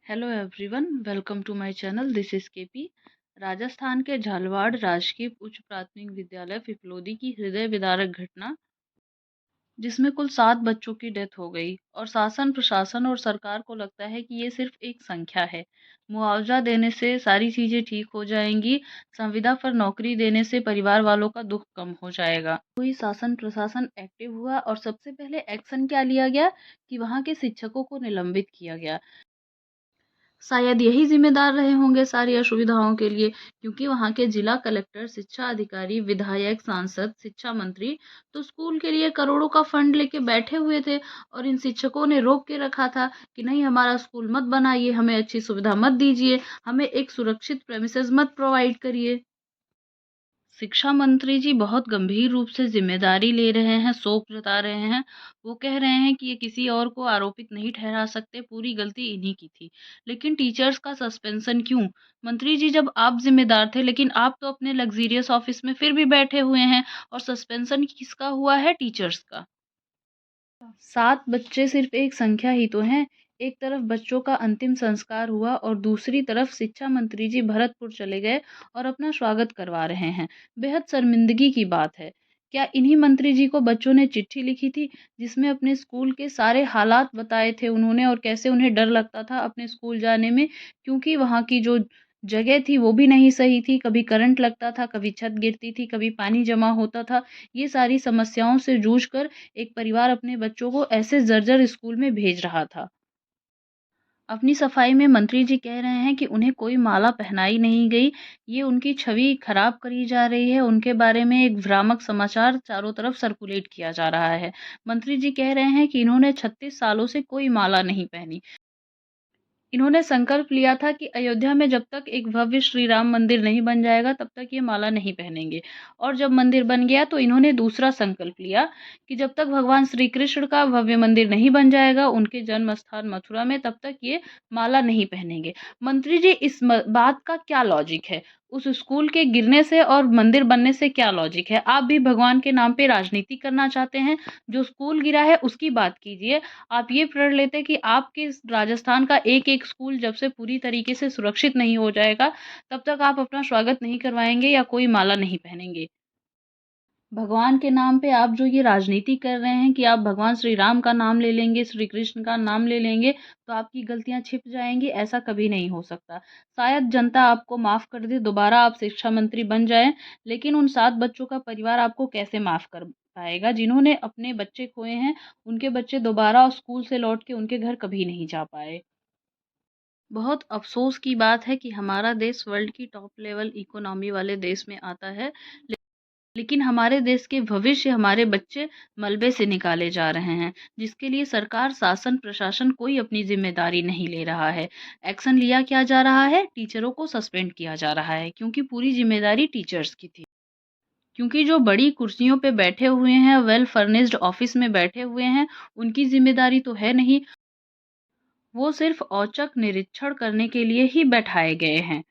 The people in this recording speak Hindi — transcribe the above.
Hello everyone, welcome to my channel. This is KP. Rajasthan के झालवाड़ राजकीय उच्च प्राथमिक विद्यालय पिपलोदी की हृदय विदारक घटना, जिसमें कुल 7 बच्चों की डेथ हो गई और शासन प्रशासन और सरकार को लगता है कि ये सिर्फ एक संख्या है। मुआवजा देने से सारी चीज़ें ठीक हो जाएंगी। संविदा पर नौकरी देने से परिवार वालों का दुख कम हो जाएगा। कोई शासन प्रशासन एक्टिव हुआ और सबसे पहले एक्शन क्या लिया गया कि वहाँ के शिक्षकों को निलंबित किया गया। शायद यही ज़िम्मेदार रहे होंगे सारी असुविधाओं के लिए, क्योंकि वहाँ के जिला कलेक्टर, शिक्षा अधिकारी, विधायक, सांसद, शिक्षा मंत्री तो स्कूल के लिए करोड़ों का फंड लेके बैठे हुए थे और इन शिक्षकों ने रोक के रखा था कि नहीं, हमारा स्कूल मत बनाइए, हमें अच्छी सुविधा मत दीजिए, हमें एक सुरक्षित प्रेमिसेस मत प्रोवाइड करिए। शिक्षा मंत्री जी बहुत गंभीर रूप से ज़िम्मेदारी ले रहे हैं, शोक जता रहे हैं। वो कह रहे हैं कि ये किसी और को आरोपित नहीं ठहरा सकते, पूरी गलती इन्हीं की थी। लेकिन टीचर्स का सस्पेंशन क्यों? मंत्री जी, जब आप ज़िम्मेदार थे, लेकिन आप तो अपने लग्ज़रियस ऑफ़िस में फिर भी बैठे हुए हैं और सस्पेंशन किसका हुआ है? टीचर्स का। 7 बच्चे सिर्फ एक संख्या ही तो हैं। एक तरफ बच्चों का अंतिम संस्कार हुआ और दूसरी तरफ शिक्षा मंत्री जी भरतपुर चले गए और अपना स्वागत करवा रहे हैं। बेहद शर्मिंदगी की बात है। क्या इन्हीं मंत्री जी को बच्चों ने चिट्ठी लिखी थी, जिसमें अपने स्कूल के सारे हालात बताए थे उन्होंने और कैसे उन्हें डर लगता था अपने स्कूल जाने में, क्योंकि वहाँ की जो जगह थी वो भी नहीं सही थी, कभी करंट लगता था, कभी छत गिरती थी, कभी पानी जमा होता था। ये सारी समस्याओं से जूझकर एक परिवार अपने बच्चों को ऐसे जर्जर स्कूल में भेज रहा था। अपनी सफाई में मंत्री जी कह रहे हैं कि उन्हें कोई माला पहनाई नहीं गई, ये उनकी छवि खराब करी जा रही है, उनके बारे में एक भ्रामक समाचार चारों तरफ सर्कुलेट किया जा रहा है। मंत्री जी कह रहे हैं कि इन्होंने 36 सालों से कोई माला नहीं पहनी। इन्होंने संकल्प लिया था कि अयोध्या में जब तक एक भव्य श्री राम मंदिर नहीं बन जाएगा, तब तक ये माला नहीं पहनेंगे। और जब मंदिर बन गया तो इन्होंने दूसरा संकल्प लिया कि जब तक भगवान श्री कृष्ण का भव्य मंदिर नहीं बन जाएगा, उनके जन्म स्थान मथुरा में, तब तक ये माला नहीं पहनेंगे। मंत्री जी, इस बात का क्या लॉजिक है? उस स्कूल के गिरने से और मंदिर बनने से क्या लॉजिक है? आप भी भगवान के नाम पे राजनीति करना चाहते हैं? जो स्कूल गिरा है उसकी बात कीजिए। आप ये प्रण लेते कि आपके राजस्थान का एक-एक स्कूल जब से पूरी तरीके से सुरक्षित नहीं हो जाएगा, तब तक आप अपना स्वागत नहीं करवाएँगे या कोई माला नहीं पहनेंगे। भगवान के नाम पे आप जो ये राजनीति कर रहे हैं कि आप भगवान श्री राम का नाम ले लेंगे, श्री कृष्ण का नाम ले लेंगे, तो आपकी गलतियाँ छिप जाएँगी, ऐसा कभी नहीं हो सकता। शायद जनता आपको माफ़ कर दे, दोबारा आप शिक्षा मंत्री बन जाएँ, लेकिन उन 7 बच्चों का परिवार आपको कैसे माफ़ कर पाएगा? जिन्होंने अपने बच्चे खोए हैं, उनके बच्चे दोबारा स्कूल से लौट के उनके घर कभी नहीं जा पाए। बहुत अफ़सोस की बात है कि हमारा देश वर्ल्ड की टॉप लेवल इकोनॉमी वाले देश में आता है, लेकिन हमारे देश के भविष्य, हमारे बच्चे मलबे से निकाले जा रहे हैं, जिसके लिए सरकार, शासन, प्रशासन कोई अपनी ज़िम्मेदारी नहीं ले रहा है। एक्शन लिया क्या जा रहा है? टीचरों को सस्पेंड किया जा रहा है, क्योंकि पूरी ज़िम्मेदारी टीचर्स की थी। क्योंकि जो बड़ी कुर्सियों पे बैठे हुए हैं, वेल फर्निश्ड ऑफ़िस में बैठे हुए हैं, उनकी ज़िम्मेदारी तो है नहीं, वो सिर्फ़ औचक निरीक्षण करने के लिए ही बैठाए गए हैं।